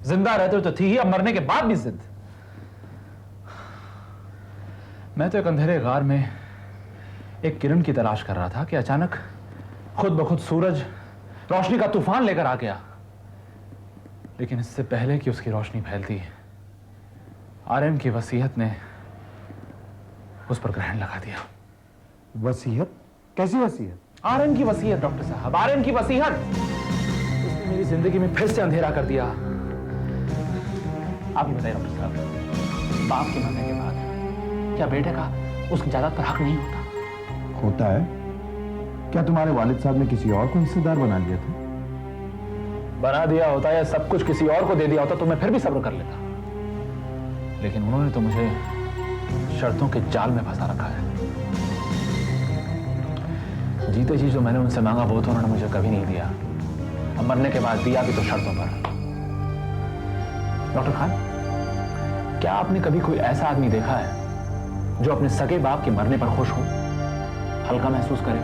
जिंदा रहते तो थी ही, अब मरने के बाद भी जिद। मैं तो एक अंधेरे गार में एक किरण की तलाश कर रहा था कि अचानक खुद ब खुद सूरज रोशनी का तूफान लेकर आ गया। लेकिन इससे पहले कि उसकी रोशनी फैलती, आरएम की वसीयत ने उस पर ग्रहण लगा दिया। वसीयत? कैसी वसीयत? आरएम की वसीयत डॉक्टर साहब, आरएम की वसीयत। उसने मेरी जिंदगी में फिर से अंधेरा कर दिया। आप ही बताइए डॉक्टर साहब, बाप के मरने के बाद क्या बेटे का उसकी जायदाद पर हक नहीं होता? होता है। क्या तुम्हारे वालिद साहब ने किसी और को हिस्सेदार बना लिया था? बना दिया होता या सब कुछ किसी और को दे दिया होता तो मैं फिर भी सब्र कर लेता, लेकिन उन्होंने तो मुझे शर्तों के जाल में फंसा रखा है। जीते जी जो मैंने उनसे मांगा वो तो उन्होंने मुझे कभी नहीं दिया, अब मरने के बाद दिया भी तो शर्तों पर। डॉक्टर खान, क्या आपने कभी कोई ऐसा आदमी देखा है जो अपने सगे बाप के मरने पर खुश हो, हल्का महसूस करे,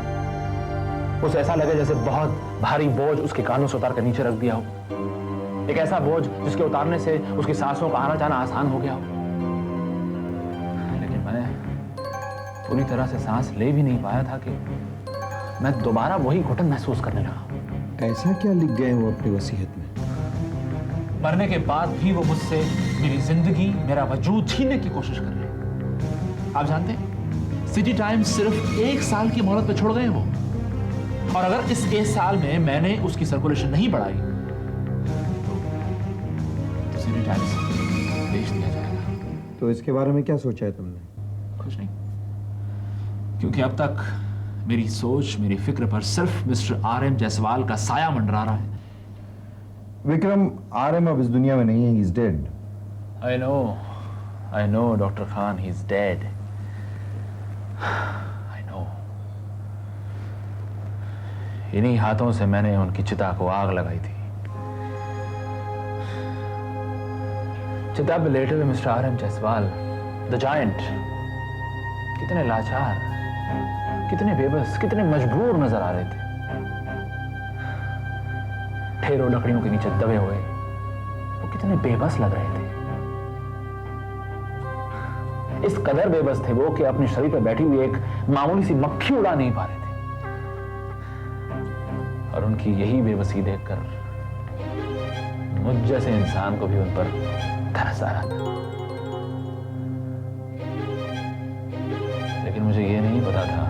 उसे ऐसा लगे जैसे बहुत भारी बोझ उसके कानों से उतार कर नीचे रख दिया हो, एक ऐसा बोझ जिसके उतारने से उसकी सांसों का आना जाना आसान हो गया हो? लेकिन मैंने पूरी तरह से सांस ले भी नहीं पाया था कि मैं दोबारा वही घुटन महसूस करने लगा। ऐसा क्या लिख गए हो अपनी वसीयत में? मरने के बाद भी वो मुझसे मेरी जिंदगी, मेरा वजूद छीनने की कोशिश कर रहे हैं। आप जानते हैं, सिटी टाइम्स सिर्फ 1 साल की मोहलत पे छोड़ गए वो, और अगर इस 1 साल में मैंने उसकी सर्कुलेशन नहीं बढ़ाई तो सिटी टाइम्स बेच दिया जाएगा। तो इसके बारे में क्या सोचा है तुमने? कुछ नहीं, क्योंकि अब तक मेरी सोच, मेरी फिक्र पर सिर्फ मिस्टर आरएम जायसवाल का साया मंडरा रहा है। विक्रम, आरएम अब इस दुनिया में नहीं है, he is dead. I know doctor Khan, he is dead. I know. इन्हीं हाथों से मैंने उनकी चिता को आग लगाई थी। चिता पे लेटे हुए mister RM Jaiswal, the giant, कितने लाचार, कितने बेबस, कितने मजबूर नजर आ रहे थे। ढेरों लकड़ियों के नीचे दबे हुए वो कितने बेबस लग रहे थे। इस कदर बेबस थे वो कि अपने शरीर पर बैठी हुई एक मामूली सी मक्खी उड़ा नहीं पा रहे थे। और उनकी यही बेबसी देखकर मुझ जैसे इंसान को भी उन पर तरस आ रहा था। लेकिन मुझे यह नहीं पता था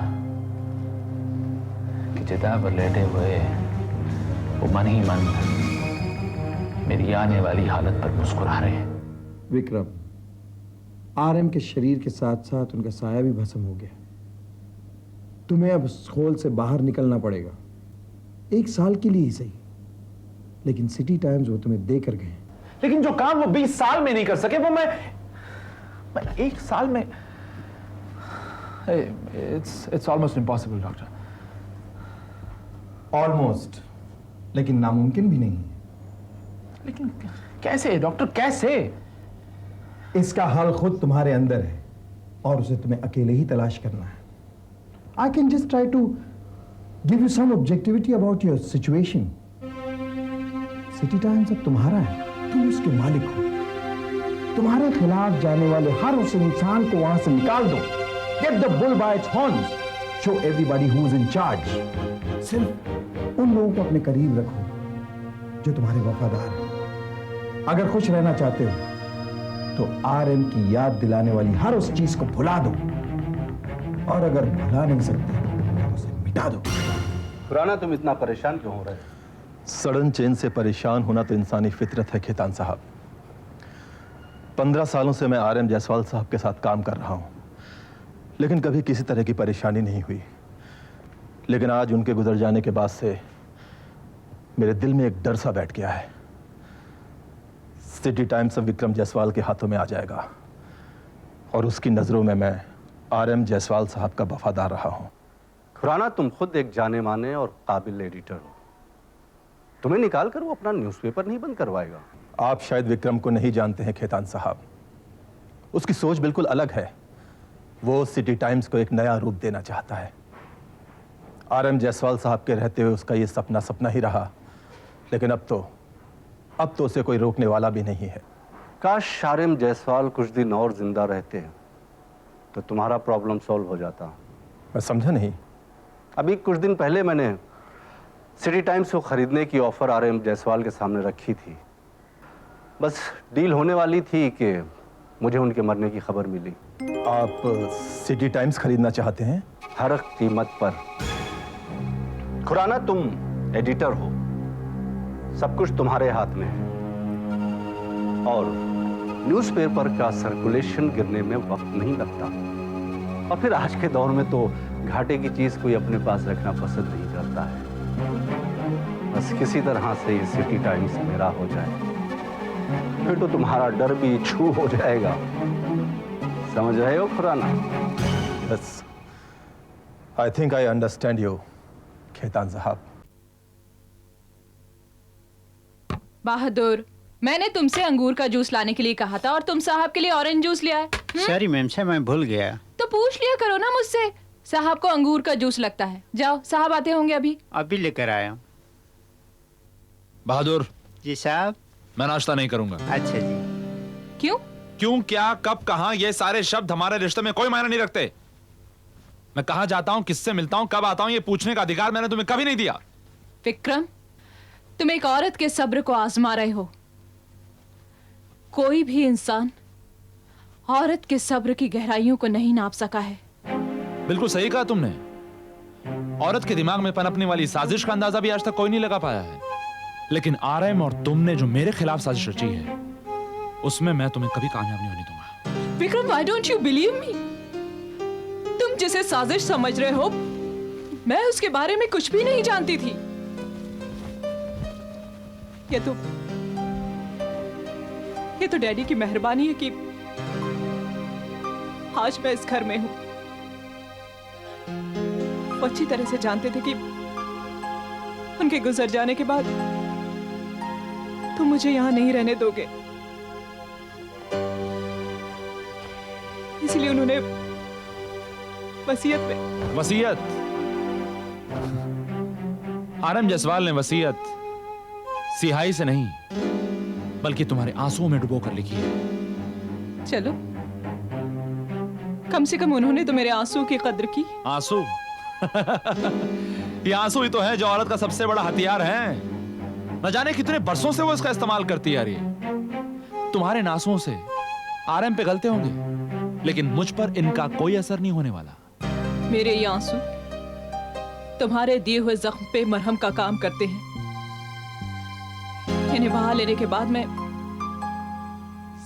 कि चिता पर लेटे हुए वो मन ही मन मेरी आने वाली हालत पर मुस्कुरा रहे हैं। विक्रम, आरएम के शरीर के साथ साथ उनका साया भी भस्म हो गया। तुम्हें अब उस खोल से बाहर निकलना पड़ेगा, 1 साल के लिए ही सही, लेकिन सिटी टाइम्स वो तुम्हें देकर गए। लेकिन जो काम वो 20 साल में नहीं कर सके वो मैं 1 साल में। It's almost impossible, doctor. Almost, लेकिन नामुमकिन भी नहीं है। लेकिन कैसे डॉक्टर, कैसे? इसका हल खुद तुम्हारे अंदर है और उसे तुम्हें अकेले ही तलाश करना है। I can just try to give you some objectivity about your situation. City times अब तुम्हारा है, तुम उसके मालिक हो। तुम्हारे खिलाफ जाने वाले हर उस इंसान को वहां से निकाल दो। Get the bull bye it's horns, show everybody who is in charge. सिर्फ उन लोगों को अपने करीब रखो जो तुम्हारे वफादार हैं। अगर खुश रहना चाहते हो तो आरएम की याद दिलाने वाली हर उस चीज को भुला दो, और अगर भुला नहीं सकते तो उसे मिटा दो। खुराना, तुम इतना परेशान क्यों हो रहे हो? सडन चेंज से परेशान होना तो इंसानी फितरत है खेतान साहब। 15 सालों से मैं आरएम जायसवाल साहब के साथ काम कर रहा हूं, लेकिन कभी किसी तरह की परेशानी नहीं हुई। लेकिन आज उनके गुजर जाने के बाद से मेरे दिल में एक डर सा बैठ गया है। सिटी टाइम्स अब विक्रम जायसवाल के हाथों में आ जाएगा और उसकी नजरों में मैं आरएम जायसवाल साहब का वफादार रहा हूं। खुराना, तुम खुद एक जाने माने और काबिल एडिटर हो। तुम्हें निकाल कर वो अपना न्यूज़पेपर नहीं बंद करवाएगा। आप शायद विक्रम को नहीं जानते हैं खेतान साहब, उसकी सोच बिल्कुल अलग है। वो सिटी टाइम्स को एक नया रूप देना चाहता है। आरएम जायसवाल साहब के रहते हुए उसका ये सपना सपना ही रहा, लेकिन अब तो अब तो उसे कोई रोकने वाला भी नहीं है। काश आरएम जायसवाल कुछ दिन और जिंदा रहते तो तुम्हारा प्रॉब्लम सॉल्व हो जाता। मैं समझा नहीं। अभी कुछ दिन पहले मैंने सिटी टाइम्स को खरीदने की ऑफर आरएम जायसवाल के सामने रखी थी। बस डील होने वाली थी कि मुझे उनके मरने की खबर मिली। आप सिटी टाइम्स खरीदना चाहते हैं? हर कीमत पर। खुराना, तुम एडिटर हो, सब कुछ तुम्हारे हाथ में है और न्यूज़पेपर का सर्कुलेशन गिरने में वक्त नहीं लगता। और फिर आज के दौर में तो घाटे की चीज कोई अपने पास रखना पसंद नहीं करता है। बस किसी तरह से ये सिटी टाइम्स मेरा हो जाए, फिर तो तुम्हारा डर भी छू हो जाएगा। समझ रहे हो खुराना? बस I think I understand you Khetan साहब। बहादुर, मैंने तुमसे अंगूर का जूस लाने के लिए कहा था और तुम साहब के लिए ऑरेंज जूस ले आए। सॉरी मैम से मैं भूल गया। तो पूछ लिया करो ना मुझसे, साहब को अंगूर का जूस लगता है। जाओ, साहब आते होंगे अभी। अभी लेकर आया हूँ। बहादुर, जी साहब। मैं नाश्ता नहीं करूंगा। अच्छा जी। क्यों? क्यों, क्या, कब, कहां, ये सारे शब्द हमारे रिश्ते में कोई मायने नहीं रखते। मैं कहां जाता हूं, किससे मिलता हूं, कब आता हूं, ये पूछने का अधिकार मैंने तुम्हें कभी नहीं दिया। विक्रम, तुम एक औरत के सब्र को आजमा रहे हो। कोई भी इंसान औरत के सब्र की गहराइयों को नहीं नाप सका है। बिल्कुल सही कहा तुमने। औरत के दिमाग में पनपने वाली साजिश का अंदाजा भी आज तक कोई नहीं लगा पाया है। लेकिन आरएम और तुमने जो मेरे खिलाफ साजिश रची है, उसमें मैं तुम्हें कभी कामयाब नहीं होने दूंगा। Vikram, why don't you believe me? तुम जिसे साजिश समझ रहे हो, मैं उसके बारे में कुछ भी नहीं जानती थी। ये तो डैडी की मेहरबानी है कि आज मैं इस घर में हूं। वो अच्छी तरह से जानते थे कि उनके गुजर जाने के बाद तुम मुझे यहां नहीं रहने दोगे, इसलिए उन्होंने वसीयत आरएम जायसवाल ने वसीयत सिहाई से नहीं बल्कि तुम्हारे आंसुओं में डुबो कर लिखी है। चलो, कम से कम उन्होंने तो मेरे आंसू की कद्र की। आंसू? ये आंसू ही तो है जो औरत का सबसे बड़ा हथियार है। न जाने कितने बरसों से वो इसका इस्तेमाल करती आ रही है। तुम्हारे इन आंसुओं से आरएम पे गलते होंगे, लेकिन मुझ पर इनका कोई असर नहीं होने वाला। मेरे ये आंसू तुम्हारे दिए हुए जख्म पे मरहम का काम करते हैं। इन्हें बहा लेने के बाद मैं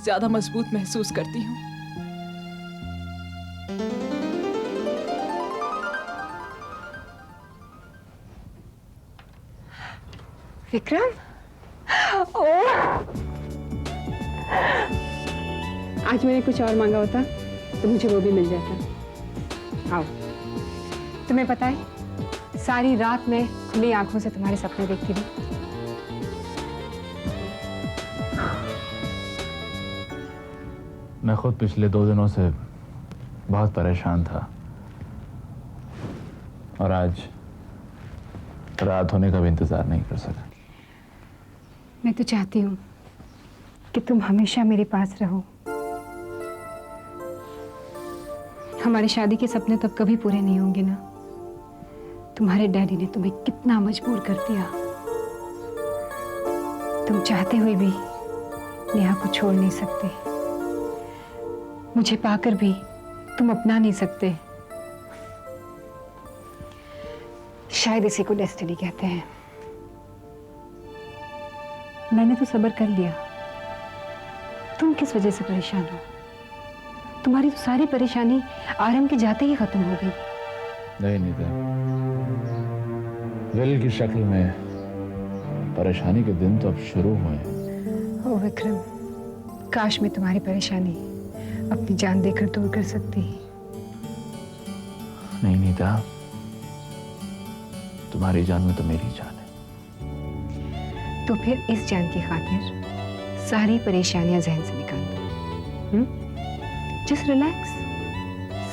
ज्यादा मजबूत महसूस करती हूँ। विक्रम, ओह, आज मैंने कुछ और मांगा होता तो मुझे वो भी मिल जाता। आओ, तुम्हें पता है सारी रात मैं खुली आंखों से तुम्हारे सपने देखती रही। मैं खुद पिछले 2 दिनों से बहुत परेशान था और आज रात होने का भी इंतजार नहीं कर सका। मैं तो चाहती हूँ कि तुम हमेशा मेरे पास रहो। हमारी शादी के सपने तो अब कभी पूरे नहीं होंगे ना। तुम्हारे डैडी ने तुम्हें कितना मजबूर कर दिया। तुम चाहते हुए भी नेहा को छोड़ नहीं सकते। मुझे पाकर भी तुम अपना नहीं सकते। शायद इसी को डेस्टिनी कहते हैं। मैंने तो सब्र कर लिया। तुम किस वजह से परेशान हो? तुम्हारी तो सारी परेशानी आरएम के जाते ही खत्म हो गई। नहीं नीता, विल की शक्ल में परेशानी के दिन तो अब शुरू हुए हैं। ओ विक्रम, काश मैं तुम्हारी परेशानी अपनी जान देकर दूर कर सकती। नहीं नीता, तुम्हारी जान में तो मेरी जान है। तो फिर इस जान की खातिर सारी परेशानियां जहन से निकाल दो। जस्ट रिलैक्स,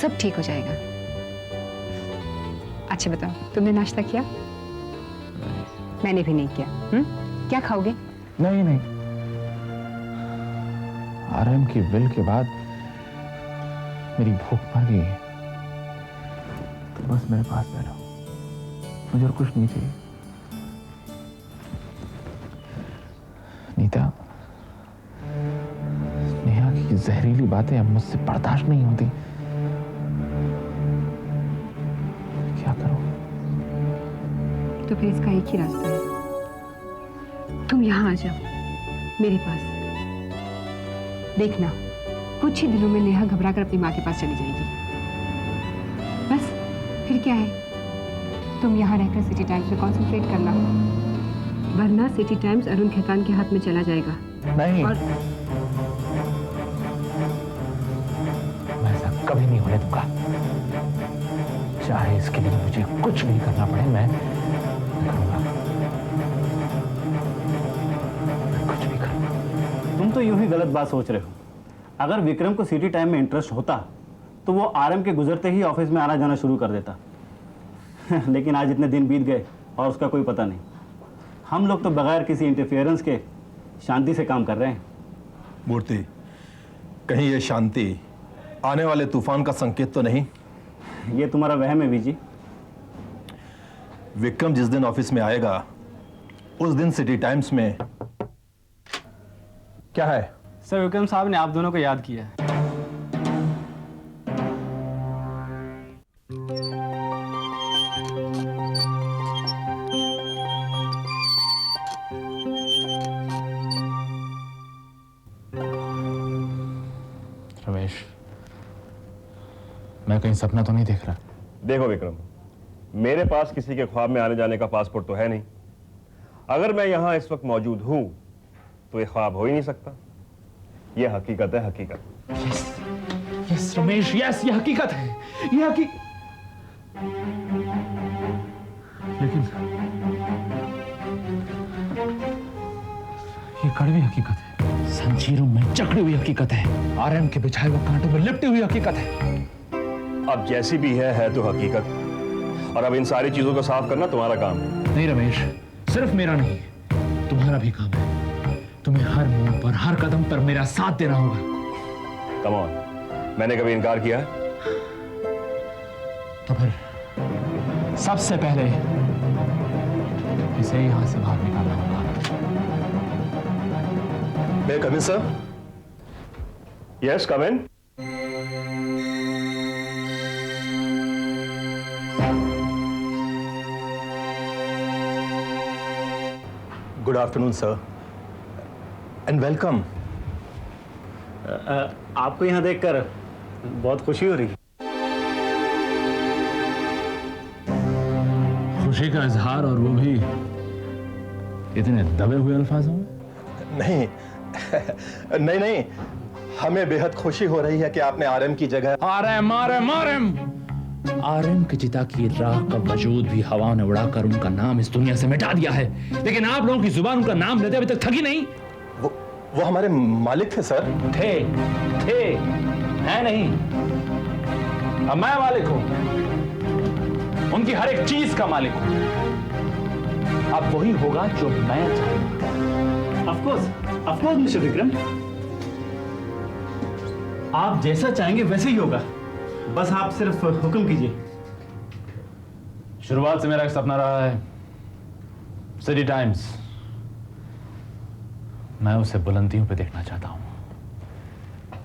सब ठीक हो जाएगा। अच्छा बताओ, तुमने नाश्ता किया? मैंने भी नहीं किया। क्या खाओगे? नहीं नहीं, आरएम की विल के बाद मेरी भूख मर गई है, तो बस मेरे पास बैठो, मुझे और कुछ नहीं चाहिए। नीता, नेहा की जहरीली बातें अब मुझसे बर्दाश्त नहीं होती। क्या करूं? तो फिर इसका एक ही रास्ता है, तुम यहाँ आ जाओ मेरे पास। देखना, कुछ ही दिनों में नेहा घबरा कर अपनी माँ के पास चली जाएगी। बस फिर क्या है, तुम यहाँ रहकर सिटी टाइम्स पे कंसंट्रेट करना, वरना सिटी टाइम्स अरुण खेतान के हाथ में चला जाएगा। नहीं, और मैं ऐसा कभी नहीं होने दूंगा। चाहे इसके लिए मुझे कुछ भी करना पड़े, मैं करूंगा। मैं कुछ भी करूंगा। तुम तो यूं ही गलत बात सोच रहे हो। अगर विक्रम को सिटी टाइम में इंटरेस्ट होता तो वो आरएम के गुजरते ही ऑफिस में आना जाना शुरू कर देता। लेकिन आज इतने दिन बीत गए और उसका कोई पता नहीं। हम लोग तो बगैर किसी इंटरफियरेंस के शांति से काम कर रहे हैं। मूर्ति, कहीं ये शांति आने वाले तूफान का संकेत तो नहीं? ये तुम्हारा वहम है वीजी। विक्रम जिस दिन ऑफिस में आएगा उस दिन सिटी टाइम्स में क्या है? सर, विक्रम साहब ने आप दोनों को याद किया है। रमेश, मैं कहीं सपना तो नहीं देख रहा? देखो विक्रम, मेरे पास किसी के ख्वाब में आने जाने का पासपोर्ट तो है नहीं। अगर मैं यहां इस वक्त मौजूद हूं तो ये ख्वाब हो ही नहीं सकता। ये हकीकत है, हकीकत। यस रमेश, यस, ये हकीकत है, ये लेकिन ये कड़वी हकीकत है, संजीरों में जकड़ी हुई हकीकत है, आरएम के बिछाए हुए कांटों में लिपटी हुई हकीकत है। अब जैसी भी है तो हकीकत। और अब इन सारी चीजों को साफ करना तुम्हारा काम है। नहीं रमेश, सिर्फ मेरा नहीं, तुम्हारा भी काम है। तुम्हें हर मोड़ पर, हर कदम पर मेरा साथ देना होगा। कम ऑन, मैंने कभी इनकार किया है? तो फिर सबसे पहले इसे यहां से बाहर निकालना होगा। May I come in sir? Yes, come in. Good afternoon sir and welcome. आपको यहाँ देखकर बहुत खुशी हो रही है। खुशी का इजहार, और वो भी इतने दबे हुए अल्फाजों में? नहीं नहीं नहीं, हमें बेहद खुशी हो रही है कि आपने आरएम की जगह आरएम की चिता की राख का वजूद भी हवा ने उड़ाकर उनका नाम इस दुनिया से मिटा दिया है, लेकिन आप लोगों की जुबान उनका नाम लेते अभी तक थकी नहीं। वो हमारे मालिक थे सर। थे है नहीं, अब मैं मालिक हूं, उनकी हर एक चीज का मालिक हूं। अब वही होगा जो मैं चाहूंगा। ऑफ कोर्स मिस्टर विक्रम, आप जैसा चाहेंगे वैसे ही होगा। बस आप सिर्फ हुक्म कीजिए। शुरुआत से मेरा एक सपना रहा है, सिटी टाइम्स। मैं उसे बुलंदियों पे देखना चाहता हूं,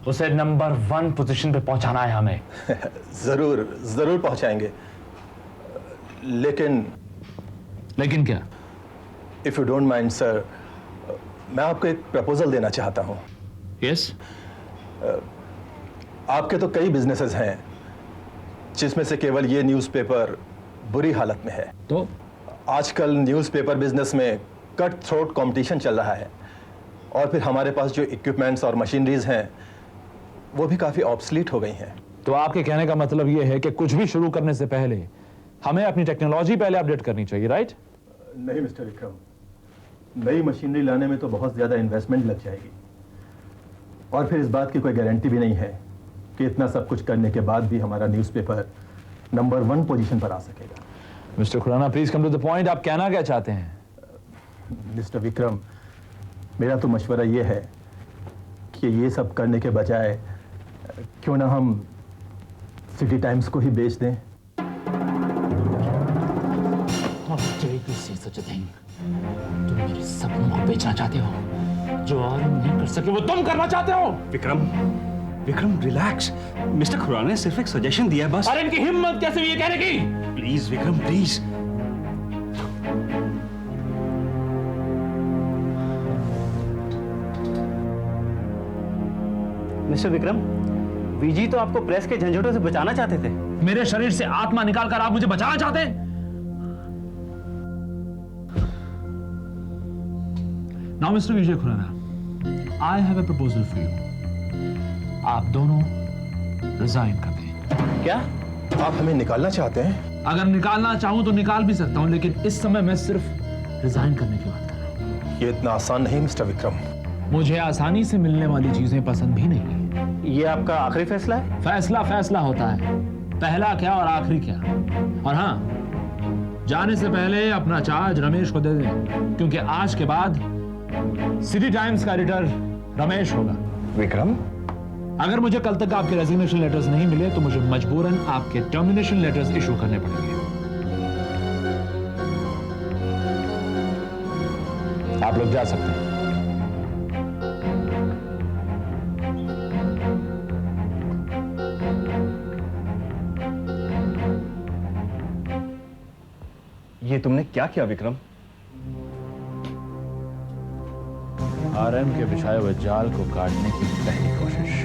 उसे नंबर 1 पोजीशन पे पहुंचाना है हमें। जरूर जरूर पहुंचाएंगे, लेकिन क्या? If you don't mind sir, मैं आपको एक प्रपोजल देना चाहता हूं। यस? आपके तो कई बिजनेसेस हैं जिसमें से केवल ये न्यूज़पेपर बुरी हालत में है। तो आजकल न्यूज़पेपर बिजनेस में कट थ्रोट कंपटीशन चल रहा है, और फिर हमारे पास जो इक्विपमेंट्स और मशीनरीज हैं वो भी काफ़ी ऑब्सलीट हो गई हैं। तो आपके कहने का मतलब ये है कि कुछ भी शुरू करने से पहले हमें अपनी टेक्नोलॉजी पहले अपडेट करनी चाहिए, राइट? नहीं मिस्टर विक्रम, नई मशीनरी लाने में तो बहुत ज़्यादा इन्वेस्टमेंट लग जाएगी, और फिर इस बात की कोई गारंटी भी नहीं है कि इतना सब कुछ करने के बाद भी हमारा न्यूज़पेपर नंबर 1 पोजीशन पर आ सकेगा। Mister Khurana, please come to the point, आप कहना क्या चाहते हैं? मिस्टर विक्रम, मेरा तो मशवरा ये है कि ये सब करने के बजाय क्यों ना हम सिटी टाइम्स को ही बेच दें। तुम मेरे सपनों को बेचना चाहते हो, जो और नहीं कर सके वो तुम करना चाहते हो। विक्रम रिलैक्स। मिस्टर खुराना ने सिर्फ एक सजेशन दिया है बस। अरे इनकी हिम्मत कैसे हुई ये कहने की? Please Vikram please. Mister Vikram, VG तो आपको प्रेस के झंझटों से बचाना चाहते थे। मेरे शरीर से आत्मा निकालकर आप मुझे बचाना चाहते हैं? Now, Mr. Vijay Khurana, I have a proposal for you. आप दोनों रिजाइन कर दें। क्या आप हमें निकालना चाहते हैं? अगर निकालना चाहूं तो निकाल भी सकता हूं, लेकिन इस समय मैं सिर्फ रिजाइन करने की बात कर रहा हूं। ये इतना आसान नहीं मिस्टर विक्रम। मुझे आसानी से मिलने वाली चीजें पसंद भी नहीं है। ये आपका आखिरी फैसला है? फैसला होता है, पहला क्या और आखिरी क्या। और हाँ, जाने से पहले अपना चार्ज रमेश को दे दें, क्योंकि आज के बाद सिटी टाइम्स का एडिटर रमेश होगा। विक्रम, अगर मुझे कल तक आपके रेजिग्नेशन लेटर्स नहीं मिले तो मुझे मजबूरन आपके टर्मिनेशन लेटर्स इशू करने पड़ेंगे। आप लोग जा सकते हैं। ये तुमने क्या किया विक्रम? आरएम के बिछाए हुए जाल को काटने की पहली कोशिश।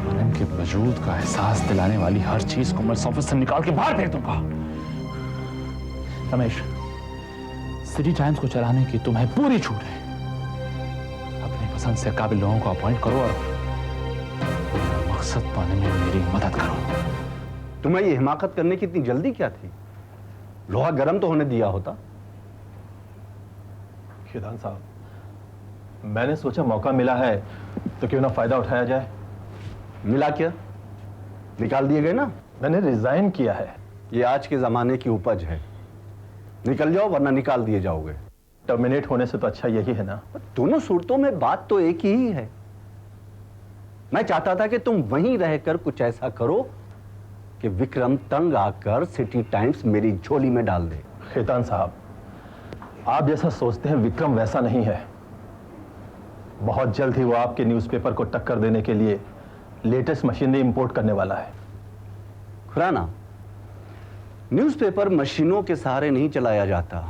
आरएम के वजूद का एहसास दिलाने वाली हर चीज को मैं इस ऑफिस से निकाल के बाहर फेंक दूंगा। रमेश, सिटी टाइम्स को चलाने की तुम्हें पूरी छूट है। अपनी पसंद से काबिल लोगों को अपॉइंट करो और मकसद पाने में मेरी मदद करो। तुम्हें ये हिमाकत करने की इतनी जल्दी क्या थी? लोहा गर्म तो होने दिया होता। खेदान साहब, मैंने सोचा मौका मिला है तो क्यों ना फायदा उठाया जाए। मिला क्या? निकाल दिए गए ना। मैंने रिजाइन किया है। ये आज के जमाने की उपज है। निकल जाओ वरना निकाल दिए जाओगे। टर्मिनेट होने से तो अच्छा यही है ना। दोनों सूरतों में बात तो एक ही है। मैं चाहता था कि तुम वहीं रहकर कुछ ऐसा करो कि विक्रम तंग आकर सिटी टाइम्स मेरी झोली में डाल दे। खेतान साहब, आप जैसा सोचते हैं विक्रम वैसा नहीं है। बहुत जल्द ही वो आपके न्यूज़पेपर को टक्कर देने के लिए लेटेस्ट मशीनरी इंपोर्ट करने वाला है। खुराना, न्यूज़पेपर मशीनों के सहारे नहीं चलाया जाता।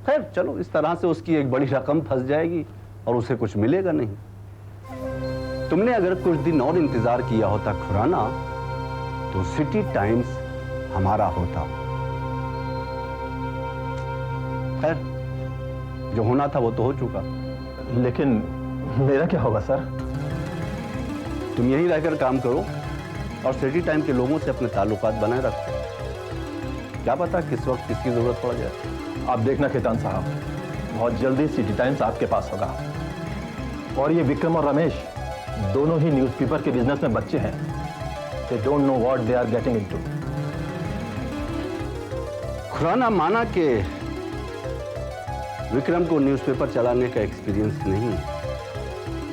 खैर चलो, इस तरह से उसकी एक बड़ी रकम फंस जाएगी और उसे कुछ मिलेगा नहीं। तुमने अगर कुछ दिन और इंतजार किया होता खुराना, तो सिटी टाइम्स हमारा होता। खैर, जो होना था वो तो हो चुका। लेकिन मेरा क्या होगा सर? तुम यहीं रहकर काम करो और सिटी टाइम के लोगों से अपने ताल्लुकात बनाए रखो। क्या पता किस वक्त किसकी जरूरत पड़ जाए। आप देखना खेतान साहब, बहुत जल्दी सिटी टाइम्स आपके पास होगा। और ये विक्रम और रमेश दोनों ही न्यूज़पेपर के बिजनेस में बच्चे हैं। They don't know what they are getting into. Khurana माना कि विक्रम को न्यूज़पेपर चलाने का एक्सपीरियंस नहीं,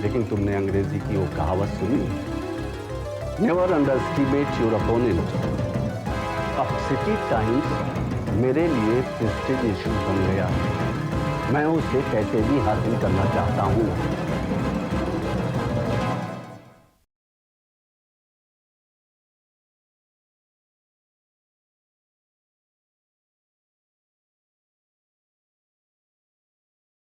लेकिन तुमने अंग्रेजी की वो कहावत सुनी, नेवर अंडरएस्टिमेट योर अपोनेंट। अब सिटी टाइम्स मेरे लिए प्रेस्टीज इशू बन गया। मैं उसे कैसे भी हासिल करना चाहता हूँ।